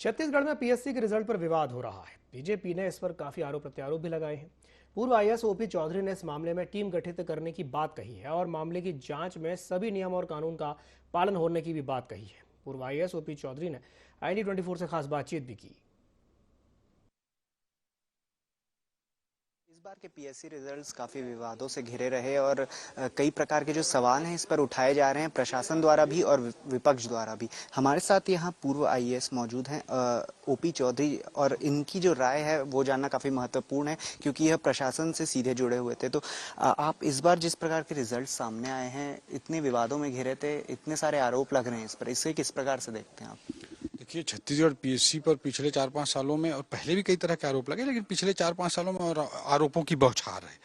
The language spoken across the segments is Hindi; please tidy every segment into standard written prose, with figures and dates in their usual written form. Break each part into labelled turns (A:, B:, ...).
A: छत्तीसगढ़ में पीएससी के रिजल्ट पर विवाद हो रहा है। बीजेपी ने इस पर काफी आरोप प्रत्यारोप भी लगाए हैं। पूर्व आईएएस ओपी चौधरी ने इस मामले में टीम गठित करने की बात कही है और मामले की जांच में सभी नियम और कानून का पालन होने की भी बात कही है। पूर्व आईएएस ओपी चौधरी ने IND24 से खास बातचीत भी की।
B: इस बार के पीएससी रिजल्ट्स काफ़ी विवादों से घिरे रहे और कई प्रकार के जो सवाल हैं इस पर उठाए जा रहे हैं, प्रशासन द्वारा भी और विपक्ष द्वारा भी। हमारे साथ यहाँ पूर्व आईएएस मौजूद हैं ओपी चौधरी, और इनकी जो राय है वो जानना काफ़ी महत्वपूर्ण है क्योंकि यह प्रशासन से सीधे जुड़े हुए थे। तो आप इस बार जिस प्रकार के रिजल्ट सामने आए हैं, इतने विवादों में घिरे थे, इतने सारे आरोप लग रहे हैं इस पर, इसे किस प्रकार से देखते हैं आप?
C: देखिए, छत्तीसगढ़ पीएससी पर पिछले 4-5 सालों में, और पहले भी कई तरह के आरोप लगे, लेकिन पिछले 4-5 सालों में और आरोपों की बौछार है।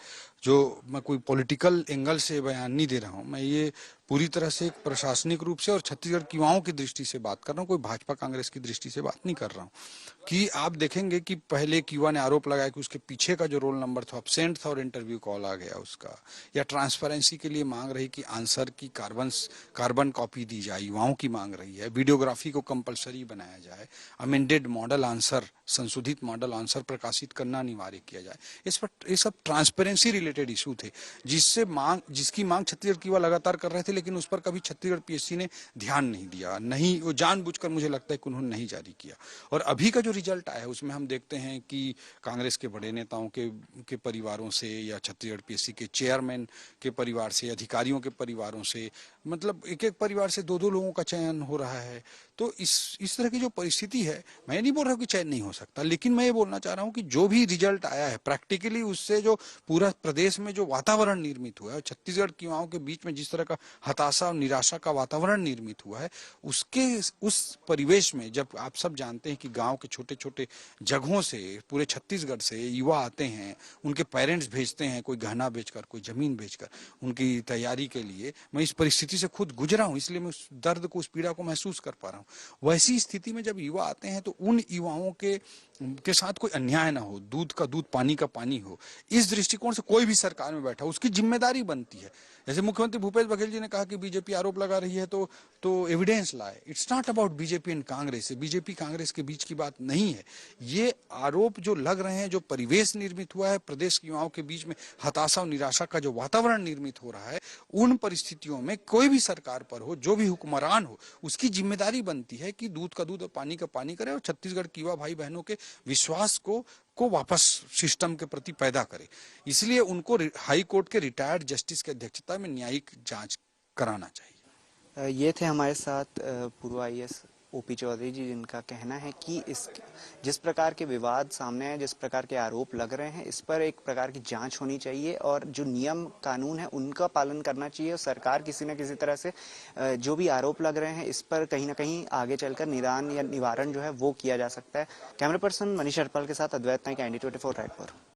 C: जो मैं कोई पॉलिटिकल एंगल से बयान नहीं दे रहा हूँ, मैं ये पूरी तरह से एक प्रशासनिक रूप से और छत्तीसगढ़ के युवाओं की दृष्टि से बात कर रहा हूँ, कोई भाजपा कांग्रेस की दृष्टि से बात नहीं कर रहा हूँ। कि आप देखेंगे कि पहले एक युवा ने आरोप लगाया कि उसके पीछे का जो रोल नंबर था एब्सेंट था और इंटरव्यू कॉल आ गया उसका, या ट्रांसपेरेंसी के लिए मांग रही कि आंसर की कार्बन कॉपी दी जाए, युवाओं की मांग रही है, वीडियोग्राफी को कंपलसरी बनाया जाए, अमेंडेड मॉडल आंसर, संशोधित मॉडल आंसर प्रकाशित करना अनिवार्य किया जाए। इस पर ये सब ट्रांसपेरेंसी रिलेटेड इशू थे, जिसकी मांग छत्तीसगढ़ की युवा लगातार कर रहे थे, लेकिन उस पर कभी छत्तीसगढ़ पीएससी ने ध्यान नहीं दिया, नहीं, वो जानबूझकर मुझे लगता है कि उन्होंने नहीं जारी किया। और अभी का जो रिजल्ट आया है उसमें हम देखते हैं कि कांग्रेस के बड़े नेताओं के परिवारों से, या छत्तीसगढ़ पीएससी के चेयरमैन के परिवार से, अधिकारियों के परिवारों से, मतलब एक एक परिवार से 2-2 लोगों का चयन हो रहा है। तो इस तरह की जो परिस्थिति है, मैं नहीं बोल रहा हूँ कि चयन नहीं हो सकता, लेकिन मैं ये बोलना चाह रहा हूँ कि जो भी रिजल्ट आया है प्रैक्टिकली, उससे जो पूरा प्रदेश में जो वातावरण निर्मित हुआ है, छत्तीसगढ़ के युवाओं के बीच में जिस तरह का हताशा और निराशा का वातावरण निर्मित हुआ है, उस परिवेश में जब आप सब जानते हैं कि गांव के छोटे छोटे जगहों से, पूरे छत्तीसगढ़ से युवा आते हैं, उनके पेरेंट्स भेजते हैं, कोई गहना बेचकर, कोई जमीन बेचकर उनकी तैयारी के लिए। मैं इस परिस्थिति से खुद गुजरा हूं, इसलिए मैं उस दर्द को, उस पीड़ा को महसूस कर पा रहा हूं। वैसी स्थिति में जब युवा आते हैं तो उन युवाओं के साथ कोई अन्याय ना हो, दूध का दूध पानी का पानी हो, इस दृष्टिकोण से कोई भी सरकार में बैठा उसकी जिम्मेदारी बनती है। जैसे मुख्यमंत्री भूपेश बघेल जी ने कहा कि बीजेपी आरोप लगा रही है तो एविडेंस लाए। It's not about BJP and Congress, BJP Congress के बीच की बात नहीं है। ये आरोप जो लग रहे हैं, जो परिवेश निर्मित हुआ है, प्रदेश के युवाओं के बीच में हताशा और निराशा का जो वातावरण निर्मित हो रहा है, उन परिस्थितियों में कोई भी सरकार पर हो, जो भी हुक्मरान हो, उसकी जिम्मेदारी बनती है कि दूध का दूध और पानी का पानी करे और छत्तीसगढ़ के युवा भाई बहनों के विश्वास को वापस सिस्टम के प्रति पैदा करे। इसलिए उनको हाई कोर्ट के रिटायर्ड जस्टिस की अध्यक्षता में न्यायिक जांच कराना चाहिए।
B: ये थे हमारे साथ पूर्व आईएएस ओपी चौधरी जी, जिनका कहना है कि जिस प्रकार के विवाद सामने आए, जिस प्रकार के आरोप लग रहे हैं, इस पर एक प्रकार की जांच होनी चाहिए और जो नियम कानून है उनका पालन करना चाहिए। और सरकार किसी न किसी तरह से जो भी आरोप लग रहे हैं इस पर कहीं ना कहीं आगे चलकर निदान या निवारण जो है वो किया जा सकता है। कैमरा पर्सन मनीष अरपाल के साथ अद्वैत नाइक, IND24 रायपुर।